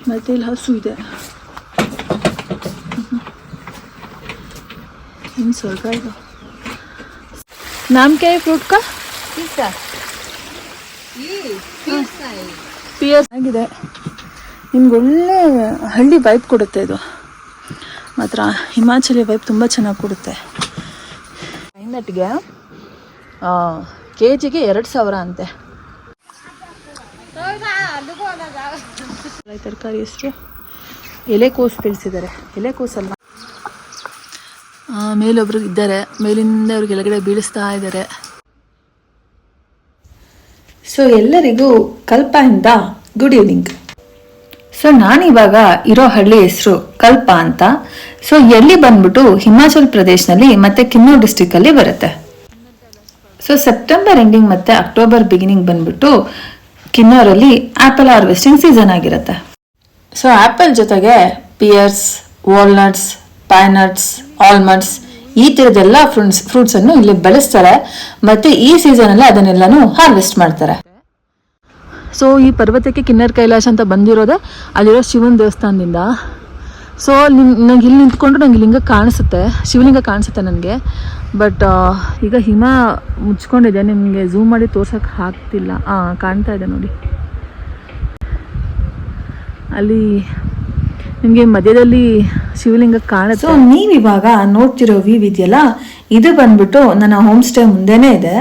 ಮತ್ತು ಇಲ್ಲಿ ಹಸು ಇದೆ. ಏನು ಸ್ವರ್ಗ ಇದು. नाम क्या है फ्रूट का? ಪಿಯರ್ಸ್ ಆಗಿದೆ. ನಿಮ್ಗೆ ಒಳ್ಳೆ ಹಳ್ಳಿ ವೈಬ್ ಕೊಡುತ್ತೆ ಇದು ಮಾತ್ರ. ಹಿಮಾಚಲಿ ವೈಬ್ ತುಂಬ ಚೆನ್ನಾಗಿ ಕೊಡುತ್ತೆ. ಐನಟ್ಗೆ KGಗೆ 2,000 ಅಂತೆ. ತರಕಾರಿ ಹೆಸರು ಎಲೆಕೋಸು ಬೆಳೆಸಿದ್ದಾರೆ. ಎಲೆಕೋಸಲ್ಲ, ಮೇಲೊಬ್ರು ಇದ್ದಾರೆ, ಮೇಲಿಂದ ಅವ್ರಿಗೆ ಕೆಳಗಡೆ ಬೀಳಿಸ್ತಾ ಇದ್ದಾರೆ. ಸೊ ಎಲ್ಲರಿಗೂ ಕಲ್ಪದಿಂದ ಗುಡ್ ಈವ್ನಿಂಗ್. ಸೊ ನಾನಿವಾಗ ಇರೋ ಹಳ್ಳಿ ಹೆಸರು ಕಲ್ಪ ಅಂತ. ಸೊ ಎಲ್ಲಿ ಬಂದ್ಬಿಟ್ಟು ಹಿಮಾಚಲ್ ಪ್ರದೇಶನಲ್ಲಿ ಮತ್ತೆ ಕಿನ್ನೌರ್ ಡಿಸ್ಟಿಕ್ ಅಲ್ಲಿ ಬರುತ್ತೆ. ಸೊ ಸೆಪ್ಟೆಂಬರ್ ಎಂಡಿಂಗ್ ಮತ್ತೆ ಅಕ್ಟೋಬರ್ ಬಿಗಿನಿಂಗ್ ಬಂದ್ಬಿಟ್ಟು ಕಿನ್ನೌರಲ್ಲಿ ಆಪಲ್ ಹಾರ್ವೆಸ್ಟಿಂಗ್ ಸೀಸನ್ ಆಗಿರುತ್ತೆ. ಸೊ ಆಪಲ್ ಜೊತೆಗೆ ಪಿಯರ್ಸ್, ವಾಲ್ನಟ್ಸ್, ಪೈನಟ್ಸ್, ಆಲ್ಮಂಡ್ಸ್ ಈ ಥರದ್ದೆಲ್ಲ ಫ್ರೂಟ್ಸ್ ಅನ್ನು ಇಲ್ಲಿ ಬೆಳೆಸ್ತಾರೆ. ಮತ್ತೆ ಈ ಸೀಸನ್ ಅಲ್ಲಿ ಅದನ್ನೆಲ್ಲಾನು ಹಾರ್ವೆಸ್ಟ್ ಮಾಡ್ತಾರೆ. ಸೊ ಈ ಪರ್ವತಕ್ಕೆ ಕಿನ್ನರ್ ಕೈಲಾಶ ಅಂತ ಬಂದಿರೋದೆ ಅಲ್ಲಿರೋ ಶಿವನ ದೇವಸ್ಥಾನದಿಂದ. ಸೊ ನಂಗೆ ಇಲ್ಲಿ ನಿಂತ್ಕೊಂಡ್ರೆ ನಂಗೆ ಲಿಂಗ ಕಾಣಿಸುತ್ತೆ, ಶಿವಲಿಂಗ ಕಾಣಿಸುತ್ತೆ ನನಗೆ. ಬಟ್ ಈಗ ಹಿಮ ಮುಚ್ಕೊಂಡಿದೆ, ನಿಮಗೆ ಝೂಮ್ ಮಾಡಿ ತೋರ್ಸೋಕ್ಕೆ ಆಗ್ತಿಲ್ಲ. ಕಾಣ್ತಾ ಇದೆ ನೋಡಿ, ಅಲ್ಲಿ ನಿಮಗೆ ಮಧ್ಯದಲ್ಲಿ ಶಿವಲಿಂಗ ಕಾಣುತ್ತೆ. ಸೊ ನೀವಿವಾಗ ನೋಡ್ತಿರೋ ವ್ಯೂ ಇದೆಯಲ್ಲ, ಇದು ಬಂದ್ಬಿಟ್ಟು ನನ್ನ ಹೋಮ್ ಸ್ಟೇ ಮುಂದೆನೇ ಇದೆ.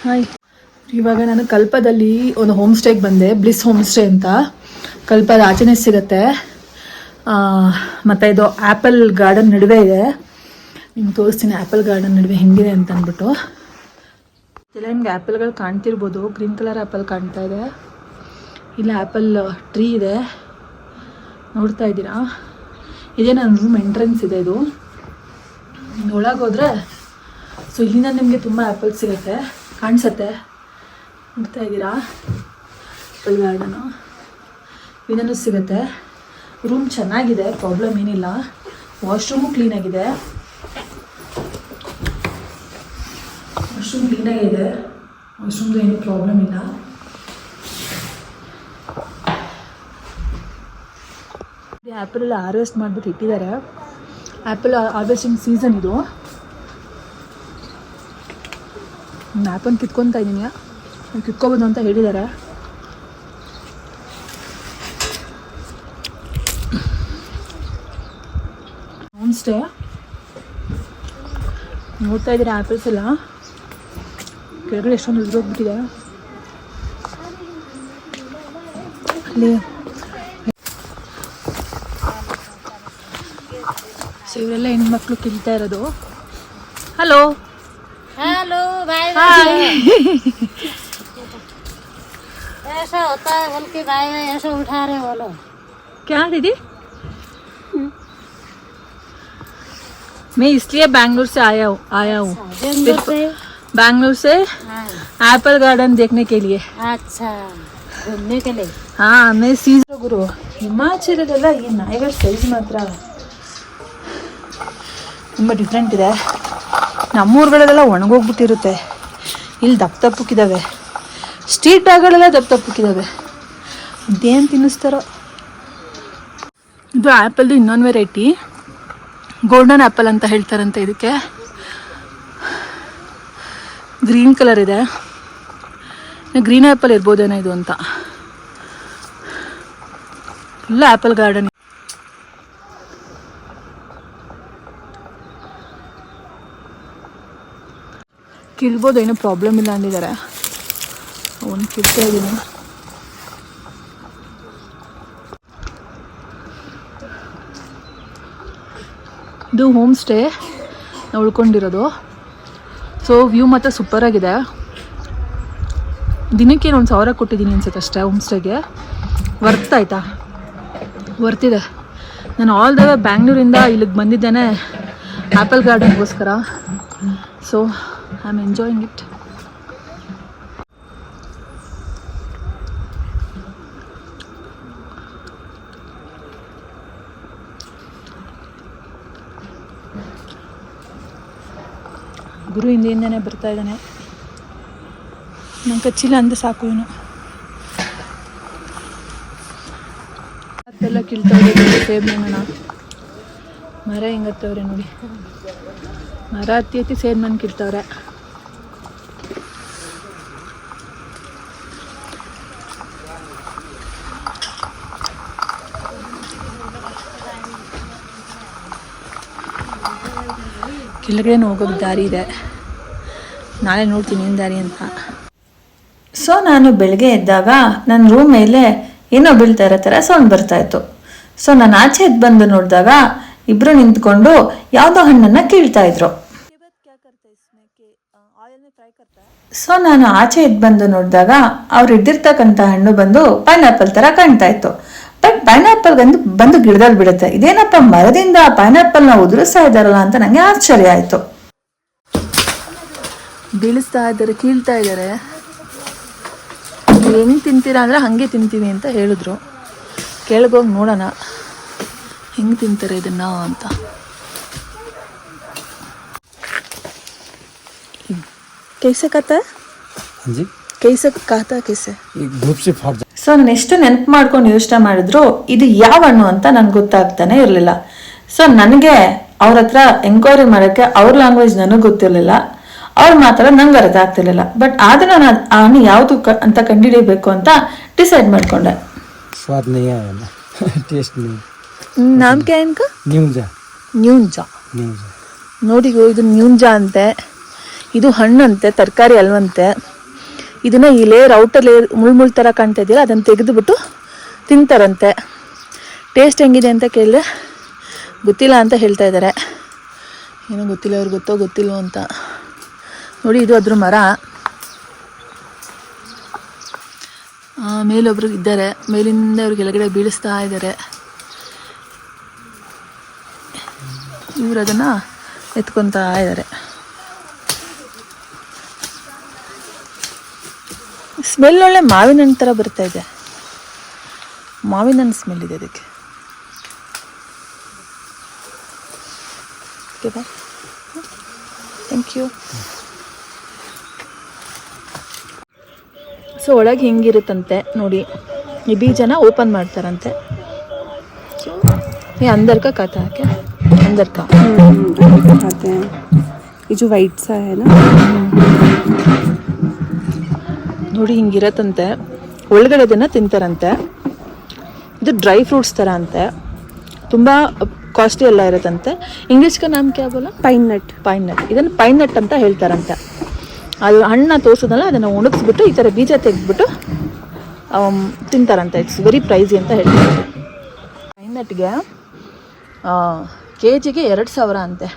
ಹಾಯ್, ಇವಾಗ ನಾನು ಕಲ್ಪದಲ್ಲಿ ಒಂದು ಹೋಮ್ ಸ್ಟೇಗೆ ಬಂದೆ, ಬ್ಲಿಸ್ ಹೋಮ್ ಸ್ಟೇ ಅಂತ. ಕಲ್ಪದ ಆಚೆನೇ ಸಿಗುತ್ತೆ. ಮತ್ತು ಇದು ಆ್ಯಪಲ್ ಗಾರ್ಡನ್ ನಡುವೆ ಇದೆ. ನಿಮ್ಗೆ ತೋರಿಸ್ತೀನಿ ಆ್ಯಪಲ್ ಗಾರ್ಡನ್ ನಡುವೆ ಹೆಂಗಿದೆ ಅಂತ ಅಂದ್ಬಿಟ್ಟು. ಇದೆಲ್ಲ ನಿಮ್ಗೆ ಆ್ಯಪಲ್ಗಳು ಕಾಣ್ತಿರ್ಬೋದು. ಗ್ರೀನ್ ಕಲರ್ ಆ್ಯಪಲ್ ಕಾಣ್ತಾ ಇದೆ. ಇಲ್ಲಿ ಆ್ಯಪಲ್ ಟ್ರೀ ಇದೆ, ನೋಡ್ತಾ ಇದ್ದೀರಾ. ಇದೇ ನನ್ನ ರೂಮ್ ಎಂಟ್ರೆನ್ಸ್ ಇದೆ. ಇದು ಒಳಗೆ ಹೋದರೆ ಸೊ ಇಲ್ಲಿಂದ ನಿಮಗೆ ತುಂಬ ಆ್ಯಪಲ್ ಸಿಗುತ್ತೆ, ಕಾಣಿಸುತ್ತೆ. ನೋಡ್ತಾ ಇದ್ದೀರಾ, ಆ್ಯಪಲ್ ಗಾರ್ಡನು ಇದನ್ನು ಸಿಗುತ್ತೆ. ರೂಮ್ ಚೆನ್ನಾಗಿದೆ, ಪ್ರಾಬ್ಲಮ್ ಏನಿಲ್ಲ. Washroom ಕ್ಲೀನಾಗಿದೆ, washroom ಕ್ಲೀನಾಗಿದೆ. ವಾಶ್ರೂಮ್ದು ಏನು ಪ್ರಾಬ್ಲಮ್ ಇಲ್ಲ. ಆ್ಯಪಲ್ ಎಲ್ಲ ಹಾರ್ವೆಸ್ಟ್ ಮಾಡಿಬಿಟ್ಟು ಇಟ್ಟಿದ್ದಾರೆ. ಆ್ಯಪಲ್ ಹಾರ್ವೆಸ್ಟಿಂಗ್ ಸೀಸನ್ ಇದು. ನಾನು ಆ್ಯಪಲ್ ಕಿತ್ಕೊತಾ ಇದ್ದೀನಿ, ಕಿತ್ಕೋಬೋದು ಅಂತ ಹೇಳಿದ್ದಾರೆ. ಹೋಮ್ ಸ್ಟೇ ನೋಡ್ತಾ ಇದ್ದೀರಾ, ಆ್ಯಪಲ್ಸ್ ಎಲ್ಲ ಕೆಳಗಡೆ ಎಷ್ಟೊಂದು ಉಳಿದೋಗ್ಬಿಟ್ಟಿದೆ. ಅಲ್ಲಿ ಸೊ ಇವರೆಲ್ಲ ಹೆಣ್ಮಕ್ಳು ಕಿಲ್ತಾ ಇರೋದು. ಹಲೋ हेलो भाई, हाय। ऐसा होता है बोल के भाई ऐसा उठा रहे बोलो. क्या दीदी? मैं इसलिए बैंगलोर से आया हूँ बैंगलोर से एप्पल गार्डन देखने के लिए. अच्छा, घूमने के लिए. हाँ, मैं सीजन गुरु ಹಿಮಾಚಲದಲ್ಲ ಈ ನಾಯಿಗಳ ಸೈಜ್ ಮಾತ್ರ ತುಂಬ ಡಿಫ್ರೆಂಟ್ ಇದೆ. ನಮ್ಮೂರುಗಳಲ್ಲೆಲ್ಲ ಒಣಗೋಗ್ಬಿಟ್ಟಿರುತ್ತೆ, ಇಲ್ಲಿ ದಪ್ಪ ದಪ್ಪಕ್ಕಿದ್ದಾವೆ. ಸ್ಟ್ರೀಟ್ ಡಾಗ್ಗಳೆಲ್ಲ ದಪ್ಪ ದಪ್ಪಕ್ಕಿದ್ದಾವೆ. ಇದೇನು ತಿನ್ನಿಸ್ತಾರೋ. ಇದು ಆ್ಯಪಲ್ದು ಇನ್ನೊಂದು ವೆರೈಟಿ, ಗೋಲ್ಡನ್ ಆ್ಯಪಲ್ ಅಂತ ಹೇಳ್ತಾರಂತೆ ಇದಕ್ಕೆ. ಗ್ರೀನ್ ಕಲರ್ ಇದೆ. ಗ್ರೀನ್ ಆ್ಯಪಲ್ ಇರ್ಬೋದೇನೋ ಇದು ಅಂತ. Full apple garden. ಕಿಲ್ಬೋದು, ಏನೂ ಪ್ರಾಬ್ಲಮ್ ಇಲ್ಲ ಅಂದಿದ್ದಾರೆ. ಒಂದು ಕಿಡ್ತಾ ಇದ್ದೀನಿ. ಇದು ಹೋಮ್ ಸ್ಟೇ ನಾವು ಉಳ್ಕೊಂಡಿರೋದು. ಸೊ ವ್ಯೂ ಮಾತ್ರ ಸೂಪರಾಗಿದೆ. ದಿನಕ್ಕೆ 1,000 ಕೊಟ್ಟಿದ್ದೀನಿ ಅನ್ಸುತ್ತೆ ಅಷ್ಟೇ ಹೋಮ್ ಸ್ಟೇಗೆ. ವರ್ತ್ ಆಯಿತಾ? ವರ್ತಿದೆ. ನಾನು ಆಲ್ ದ ವೇ ಬ್ಯಾಂಗ್ಳೂರಿಂದ ಇಲ್ಲಿಗೆ ಬಂದಿದ್ದೇನೆ ಆ್ಯಪಲ್ ಗಾರ್ಡನ್ಗೋಸ್ಕರ. So I am enjoying it. Guru ಹಿಂದೆಯಿಂದನೇ ಬರ್ತಾ ಇದ್ದಾನೆ. ನಂಗೆ ಕಚ್ಚಿಲ್ಲ ಅಂದರೆ ಸಾಕು ಇವನು. ಮತ್ತೆಲ್ಲ ಕೀಳ್ತಾವ್ರೆ ಸೇಬ್ನ. ಮರ ಹಿಂಗತ್ತವ್ರೆ ನೋಡಿ, ಮರ ಹತ್ತಿ ಸೇಬ್ನ ಕೀಳ್ತಾವ್ರೆ. ಕೆಳಗಡೆ ಹೋಗೋಕ್ಕೆ ದಾರಿ ಇದೆ, ನಾಳೆ ನೋಡ್ತೀನಿ ಏನು ದಾರಿ ಅಂತ. ಸೊ ನಾನು ಬೆಳಗ್ಗೆ ಎದ್ದಾಗ ನನ್ನ ರೂಮ್ ಮೇಲೆ ಏನೋ ಬೀಳ್ತಾ ಇರೋ ಥರ ಸೌಂಡ್ ಬರ್ತಾ ಇತ್ತು. ಸೊ ನಾನು ಆಚೆ ಎದ್ದು ಬಂದು ನೋಡಿದಾಗ ಇಬ್ರು ನಿಂತ್ಕೊಂಡು ಯಾವುದೋ ಹಣ್ಣನ್ನು ಕೀಳ್ತಾ ಇದ್ರು. ಸೊ ನಾನು ಆಚೆ ಎದ್ದು ಬಂದು ನೋಡಿದಾಗ ಅವ್ರು ಇದ್ದಿರ್ತಕ್ಕಂಥ ಹಣ್ಣು ಬಂದು ಪೈನಾಪಲ್ ಥರ ಕಾಣ್ತಾ ಇತ್ತು. ಬಟ್ ಪೈನಾಪಲ್ ಬಂದು ಗಿಡದಲ್ಲಿ ಬಿಡುತ್ತೆ. ಇದೇನಪ್ಪ ಮರದಿಂದ ಪೈನಾಪಲ್ನ ಉದುರಿಸ್ತಾ ಇದ್ದಾರಲ್ಲ ಅಂತ ನನಗೆ ಆಶ್ಚರ್ಯ ಆಯಿತು. ಬೀಳಿಸ್ತಾ ಇದ್ದಾರೆ, ಕೀಳ್ತಾ ಇದ್ದಾರೆ. ಹೆಂಗೆ ತಿಂತೀರಾ ಅಂದರೆ ಹಾಗೆ ತಿಂತೀವಿ ಅಂತ ಹೇಳಿದ್ರು. ಕೆಳಗೋಗಿ ನೋಡೋಣ ಹೆಂಗೆ ತಿಂತಾರೆ ಇದನ್ನ ಅಂತ. कैसे खाता है? हाँ जी, कैसे खाता कैसे? धूप से फट जाए. ಸೊ ನಾನು ಎಷ್ಟು ನೆನಪು ಮಾಡ್ಕೊಂಡು ಯೋಚನೆ ಮಾಡಿದ್ರು ಇದು ಯಾವ ಹಣ್ಣು ಅಂತ ನನ್ಗೆ ಗೊತ್ತಾಗ್ತಾನೆ ಇರಲಿಲ್ಲ. ಸೊ ನನಗೆ ಅವ್ರ ಹತ್ರ ಎಂಕ್ವೈರಿ ಮಾಡೋಕ್ಕೆ ಅವ್ರ ಲ್ಯಾಂಗ್ವೇಜ್ ನನಗೆ ಗೊತ್ತಿರಲಿಲ್ಲ, ಅವ್ರು ಮಾತಾಡೋದು ನಂಗೆ ಅರ್ಥ ಆಗ್ತಿರ್ಲಿಲ್ಲ. ಬಟ್ ಆದ್ರೆ ನಾನು ಆ ಹಣ್ಣು ಯಾವುದು ಅಂತ ಕಂಡುಹಿಡಿಯಬೇಕು ಅಂತ ಡಿಸೈಡ್ ಮಾಡ್ಕೊಂಡೆ. स्वाद नहीं आया ना. टेस्ट नहीं. नाम क्या है इनका? न्यूजा. ನ್ಯೂಂಜಾ. न्यूजा. ನೋಡಿ ಇದು ನ್ಯೂಂಜಾ ಅಂತೆ. ಇದು ಹಣ್ಣಂತೆ, ತರಕಾರಿ ಅಲ್ವಂತೆ. ಇದನ್ನ ಈ ಲೇಯರ್ ಔಟರ್ ಲೇಯರ್ ಮುಳ್ಳು ಥರ ಕಾಣ್ತಾ ಇದೆಯಲ್ಲ ಅದನ್ನು ತೆಗೆದುಬಿಟ್ಟು ತಿಂತಾರಂತೆ. ಟೇಸ್ಟ್ ಹೆಂಗಿದೆ ಅಂತ ಕೇಳಿದ್ರೆ ಗೊತ್ತಿಲ್ಲ ಅಂತ ಹೇಳ್ತಾ ಇದ್ದಾರೆ. ಏನೋ ಗೊತ್ತಿಲ್ಲ, ಅವ್ರಿಗೆ ಗೊತ್ತೋ ಗೊತ್ತಿಲ್ಲೋ ಅಂತ. ನೋಡಿ ಇದು ಅದ್ರ ಮರ. ಮೇಲೊಬ್ರು ಇದ್ದಾರೆ, ಮೇಲಿಂದ ಅವ್ರಿಗೆ ಕೆಳಗಡೆ ಬೀಳಿಸ್ತಾ ಇದ್ದಾರೆ. ಇವರು ಅದನ್ನು ಎತ್ಕೊತಾ ಇದ್ದಾರೆ. ಸ್ಮೆಲ್ ಒಳ್ಳೆ ಮಾವಿನ ಹಣ್ಣು ಥರ ಬರ್ತಾ ಇದೆ. ಮಾವಿನ ಹಣ್ಣು ಸ್ಮೆಲ್ ಇದೆ ಅದಕ್ಕೆ. Okay bye, thank you. So ಒಳಗೆ ಹಿಂಗಿರುತ್ತಂತೆ ನೋಡಿ. ಈ ಬೀಜನ ಓಪನ್ ಮಾಡ್ತಾರಂತೆ. ಸೊ ये अंदर का खाता है क्या? अंदर का खाते हैं. ये जो वाइट सा है ना, ನೋಡಿ ಹಿಂಗಿರತ್ತಂತೆ. ಒಳಗಡೆ ಅದನ್ನು ತಿಂತಾರಂತೆ. ಇದು ಡ್ರೈ ಫ್ರೂಟ್ಸ್ ಥರ ಅಂತೆ, ತುಂಬ ಕಾಸ್ಟ್ಲಿ ಎಲ್ಲ ಇರುತ್ತಂತೆ. ಇಂಗ್ಲೀಷ್ ಕ ನಾಮ್ ಕ್ಯಾ ಬೋಲಾ? Pine nut. Pine nut. ಇದನ್ನು ಪೈನ್ ನಟ್ ಅಂತ ಹೇಳ್ತಾರಂತೆ. ಅದು ಹಣ್ಣನ್ನ ತೋರಿಸೋದಲ್ಲ, ಅದನ್ನು ಒಣಗಿಸ್ಬಿಟ್ಟು ಈ ಥರ ಬೀಜ ತೆಗೆದ್ಬಿಟ್ಟು ತಿಂತಾರಂತೆ. ಇಟ್ಸ್ ವೆರಿ ಪ್ರೈಸಿ ಅಂತ ಹೇಳ್ತಾರೆ. ಪೈನ್ ನಟ್ಗೆ KGಗೆ 2,000 ಅಂತೆ.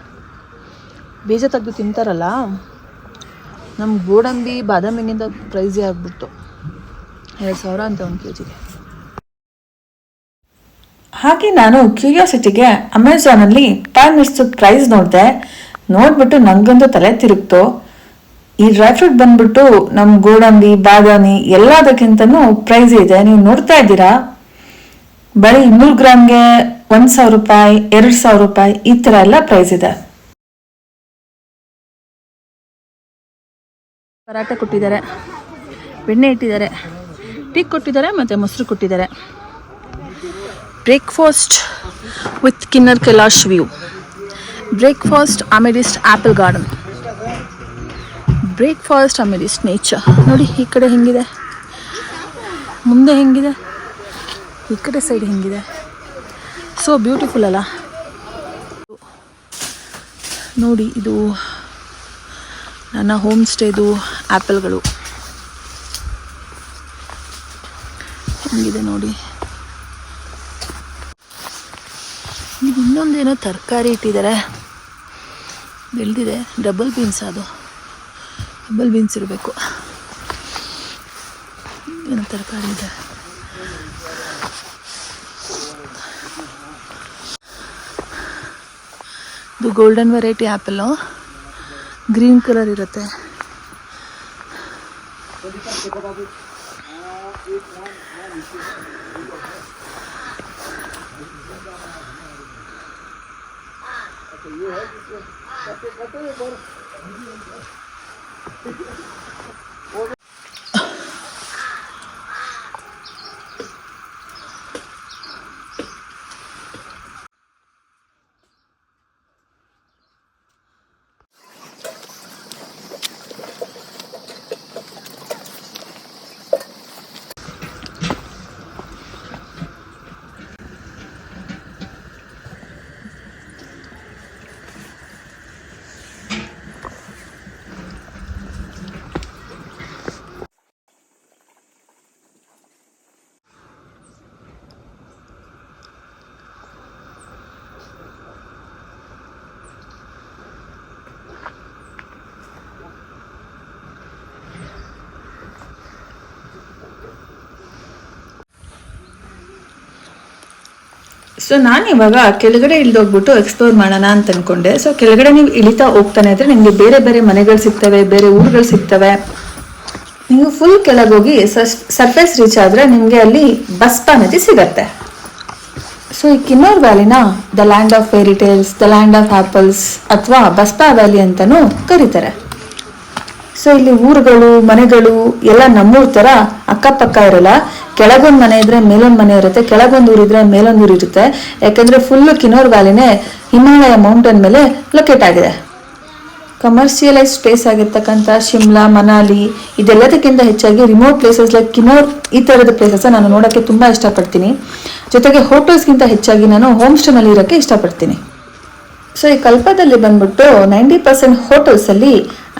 ಬೀಜ ತೆಗೆದು ತಿಂತಾರಲ್ಲ, ನಮ್ಮ ಗೋಡಂಬಿ ಬಾದಾಮಿಗಿಂತ ಪ್ರೈಸೇ ಆಗಿಬಿಟ್ಟು 2,000 ಅಂತ 1 kgಗೆ. ಹಾಗೆ ನಾನು ಕ್ಯೂರಿಯಾಸಿಟಿಗೆ ಅಮೆಝಾನಲ್ಲಿ ಪೈನ್ ನಟ್ಸ್ ಪ್ರೈಸ್ ನೋಡ್ಬಿಟ್ಟು ನನಗಂತೂ ತಲೆ ತಿರುಗ್ತು. ಈ ಡ್ರೈ ಫ್ರೂಟ್ ಬಂದ್ಬಿಟ್ಟು ನಮ್ಮ ಗೋಡಂಬಿ ಬಾದಾಮಿ ಎಲ್ಲದಕ್ಕಿಂತನೂ ಪ್ರೈಸ್ ಇದೆ. ನೀವು ನೋಡ್ತಾ ಇದ್ದೀರಾ, ಬರೀ 200 ಗ್ರಾಮ್ಗೆ 1,000 ರೂಪಾಯಿ, 2,000 ರೂಪಾಯಿ ಈ ಥರ ಎಲ್ಲ ಪ್ರೈಸ್ ಇದೆ. ಪರಾಟ ಕೊಟ್ಟಿದ್ದಾರೆ, ಬೆಣ್ಣೆ ಇಟ್ಟಿದ್ದಾರೆ, ಟೀ ಕೊಟ್ಟಿದ್ದಾರೆ ಮತ್ತು ಮೊಸರು ಕೊಟ್ಟಿದ್ದಾರೆ. Breakfast with Kinner Kailash view. Breakfast amidst apple garden. Breakfast amidst nature. ನೋಡಿ ಈ ಕಡೆ ಹೆಂಗಿದೆ, ಮುಂದೆ ಹೆಂಗಿದೆ, ಈ ಕಡೆ ಸೈಡ್ ಹೆಂಗಿದೆ. ಸೊ ಬ್ಯೂಟಿಫುಲ್ ಅಲ್ಲ. ನೋಡಿ ಇದು ನನ್ನ ಹೋಮ್ ಸ್ಟೇದು ಆ್ಯಪಲ್ಗಳು ಹೆಂಗಿದೆ ನೋಡಿ. ಇನ್ನೊಂದೇನೋ ತರಕಾರಿ ಇಟ್ಟಿದ್ದಾರೆ, ಬೆಳೆದಿದೆ. ಡಬಲ್ ಬೀನ್ಸ್, ಅದು ಡಬಲ್ ಬೀನ್ಸ್ ಇರಬೇಕು. ಏನೋ ತರಕಾರಿ ಇದೆ. ಇದು golden variety apple, green colour ಇರುತ್ತೆ. ಸೊ ನಾನು ಇವಾಗ ಕೆಳಗಡೆ ಇಳಿದೋಗ್ಬಿಟ್ಟು ಎಕ್ಸ್ಪ್ಲೋರ್ ಮಾಡೋಣ ಅಂತ ಅನ್ಕೊಂಡೆ. ಸೊ ಕೆಳಗಡೆ ನೀವು ಇಳಿತಾ ಹೋಗ್ತಾನೆ ಇದ್ರೆ ನಿಮಗೆ ಬೇರೆ ಬೇರೆ ಮನೆಗಳು ಸಿಗ್ತವೆ, ಬೇರೆ ಊರುಗಳು ಸಿಗ್ತವೆ. ನೀವು ಫುಲ್ ಕೆಳಗೋಗಿ ಸರ್ಫೇಸ್ ರೀಚ್ ಆದರೆ ನಿಮಗೆ ಅಲ್ಲಿ ಬಸ್ಪಾ ನದಿ ಸಿಗತ್ತೆ. ಸೊ ಈ ಕಿನ್ನೌರ್ ವ್ಯಾಲಿನ the land of fairy tales, the land of apples ಅಥವಾ ಬಸ್ಪಾ ವ್ಯಾಲಿ ಅಂತಾನೂ ಕರೀತಾರೆ. ಸೊ ಇಲ್ಲಿ ಊರುಗಳು, ಮನೆಗಳು ಎಲ್ಲ ನಮ್ಮೂರ್ ತರ ಅಕ್ಕಪಕ್ಕ ಇರಲ್ಲ. ಕೆಳಗೊಂದು ಮನೆ ಇದ್ರೆ ಮೇಲೊಂದು ಮನೆ ಇರುತ್ತೆ, ಕೆಳಗೊಂದು ಊರಿದ್ರೆ ಮೇಲೊಂದು ಊರು ಇರುತ್ತೆ. ಯಾಕಂದ್ರೆ ಫುಲ್ ಕಿನ್ನೌರ್ ವ್ಯಾಲಿನೇ ಹಿಮಾಲಯ ಮೌಂಟೇನ್ ಮೇಲೆ ಲೊಕೇಟ್ ಆಗಿದೆ. ಕಮರ್ಷಿಯಲೈಸ್ ಸ್ಪೇಸ್ ಆಗಿರ್ತಕ್ಕಂಥ ಶಿಮ್ಲಾ, ಮನಾಲಿ ಇದೆಲ್ಲದಕ್ಕಿಂತ ಹೆಚ್ಚಾಗಿ ರಿಮೋಟ್ ಪ್ಲೇಸಸ್ ಲೈಕ್ ಕಿನ್ನೌರ್ ಈ ಥರದ ಪ್ಲೇಸಸ್ ನಾನು ನೋಡೋಕ್ಕೆ ತುಂಬ ಇಷ್ಟಪಡ್ತೀನಿ. ಜೊತೆಗೆ ಹೋಟೆಲ್ಸ್ಗಿಂತ ಹೆಚ್ಚಾಗಿ ನಾನು ಹೋಮ್ ಸ್ಟೇನಲ್ಲಿ ಇರೋಕ್ಕೆ ಇಷ್ಟಪಡ್ತೀನಿ. ಸೊ ಈ ಕಲ್ಪದಲ್ಲಿ ಬಂದ್ಬಿಟ್ಟು 90% ಹೋಟೆಲ್ಸಲ್ಲಿ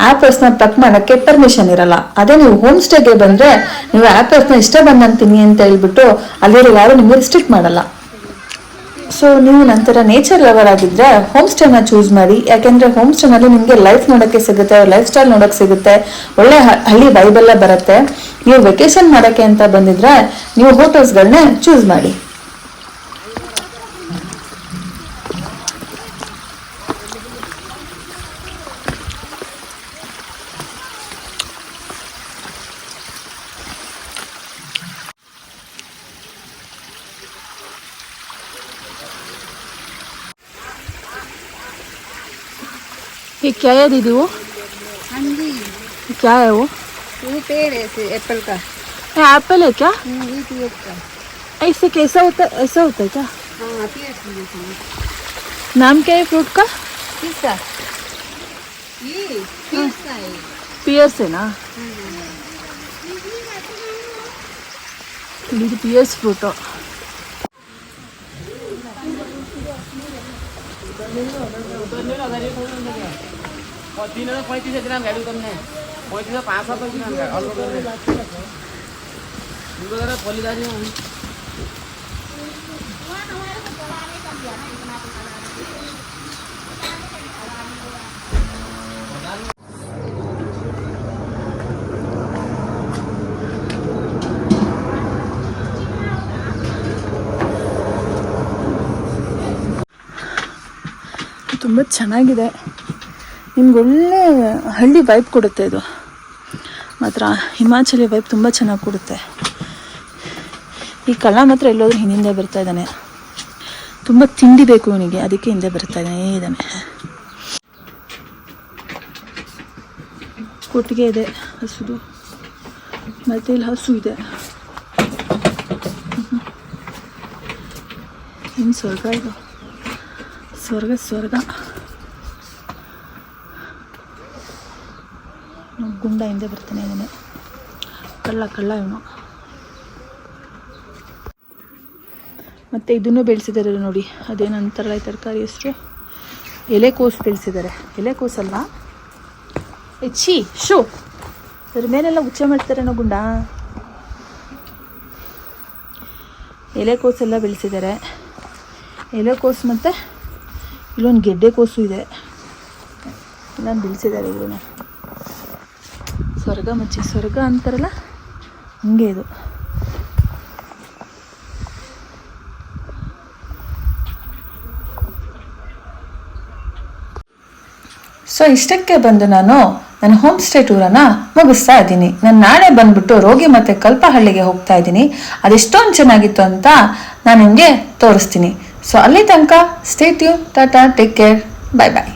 ಆ್ಯಪರ್ಸ್ನ ಪಕ್ ಮಾಡೋಕ್ಕೆ ಪರ್ಮಿಷನ್ ಇರಲ್ಲ. ಅದೇ ನೀವು ಹೋಮ್ ಸ್ಟೇಗೆ ಬಂದರೆ ನೀವು ಆ್ಯಪರ್ಸ್ನ ಇಷ್ಟ ಬಂದಂತೀನಿ ಅಂತ ಹೇಳ್ಬಿಟ್ಟು ಅಲ್ಲಿರೋ ಯಾರು ನಿಮಗೆ ರಿಸ್ಟ್ರಿಕ್ಟ್ ಮಾಡಲ್ಲ. ಸೊ ನೀವು ನಂತರ ನೇಚರ್ ಲವರ್ ಆಗಿದ್ರೆ ಹೋಮ್ ಸ್ಟೇನ ಚೂಸ್ ಮಾಡಿ. ಯಾಕೆಂದರೆ ಹೋಮ್ ಸ್ಟೇನಲ್ಲಿ ನಿಮಗೆ ಲೈಫ್ ನೋಡೋಕ್ಕೆ ಸಿಗುತ್ತೆ, ಲೈಫ್ ಸ್ಟೈಲ್ ನೋಡೋಕ್ಕೆ ಸಿಗುತ್ತೆ, ಒಳ್ಳೆ ಹಳ್ಳಿ ವೈಬೆಲ್ಲ ಬರುತ್ತೆ. ನೀವು ವೆಕೇಶನ್ ಮಾಡೋಕ್ಕೆ ಅಂತ ಬಂದಿದ್ರೆ ನೀವು ಹೋಟೆಲ್ಸ್ಗಳನ್ನೇ ಚೂಸ್ ಮಾಡಿ. ये क्या है दीदी? वो हाँ जी, क्या है वो? ये पेड़ है एप्पल का। एप्पल है क्या? ये पेड़ का। ऐसे कैसा होता है? ऐसा होता है क्या? हाँ, पेड़ से। नाम क्या है फ्रूट का? किसका? ये पेड़ का है। पियर्स है ना? ಇದು ಪಿಯರ್ಸ್ ಫ್ರೂಟು. ತುಂಬ ಚೆನ್ನಾಗಿದೆ. ನಿಮ್ಗೆ ಒಳ್ಳೆ ಹಳ್ಳಿ ವೈಬ್ ಕೊಡುತ್ತೆ ಇದು ಮಾತ್ರ. ಹಿಮಾಚಲಿ ವೈಬ್ ತುಂಬ ಚೆನ್ನಾಗಿ ಕೊಡುತ್ತೆ. ಈ ಕಳ್ಳ ಮಾತ್ರ ಎಲ್ಲೋದ್ರೂ ಹಿಂದೆ ಬರ್ತಾ ಇದ್ದಾನೆ. ತುಂಬ ತಿಂಡಿ ಬೇಕು ಇವನಿಗೆ, ಅದಕ್ಕೆ ಹಿಂದೆ ಬರ್ತಾ ಇದ್ದಾನೆ. ಕೊಟ್ಟಿಗೆ ಇದೆ ಹಸುದು, ಮತ್ತು ಇಲ್ಲಿ ಹಸು ಇದೆ. ಇನ್ನು ಸ್ವರ್ಗ ಇದು, ಸ್ವರ್ಗ. ಗುಂಡ ಹಿಂದೆ ಬರ್ತಾನೆ ಇದ್ದಾನೆ. ಕಳ್ಳ ಇವನು. ಮತ್ತು ಇದನ್ನು ಬೆಳೆಸಿದ್ದಾರೆ ನೋಡಿ, ಅದೇನಂತಾರಲ್ಲ ಈ ತರಕಾರಿ ಹೆಸರು, ಎಲೆಕೋಸು ಬೆಳೆಸಿದ್ದಾರೆ. ಎಲೆಕೋಸಲ್ಲ, ಛೀ ಶೂ, ಅದ್ರ ಮೇಲೆಲ್ಲ ಉಚ್ಚೆ ಮಾಡ್ತಾರೇನೋ ಗುಂಡ. ಎಲೆಕೋಸೆಲ್ಲ ಬೆಳೆಸಿದ್ದಾರೆ. ಎಲೆಕೋಸು ಮತ್ತು ಇಲ್ಲೊಂದು ಗೆಡ್ಡೆಕೋಸು ಇದೆ. ಇಲ್ಲೊಂದು ಬೆಳೆಸಿದ್ದಾರೆ. ಇವನು ಸ್ವರ್ಗ ಮಚ್ಚಿ, ಸ್ವರ್ಗ ಅಂತಾರಲ್ಲ ಹಂಗೆ ಇದು. ಸೊ ಇಷ್ಟಕ್ಕೆ ಬಂದು ನಾನು ನನ್ನ ಹೋಮ್ ಸ್ಟೇ ಟೂರನ್ನು ಮುಗಿಸ್ತಾ ಇದ್ದೀನಿ. ನಾನು ನಾಳೆ ಬಂದ್ಬಿಟ್ಟು ರೋಗಿ ಮತ್ತು ಕಲ್ಪಹಳ್ಳಿಗೆ ಹೋಗ್ತಾ ಇದ್ದೀನಿ. ಅದೆಷ್ಟೊಂದು ಚೆನ್ನಾಗಿತ್ತು ಅಂತ ನಾನು ನಿಮಗೆ ತೋರಿಸ್ತೀನಿ. ಸೊ ಅಲ್ಲಿ ತನಕ stay tune, tata, take care, bye ಬಾಯ್.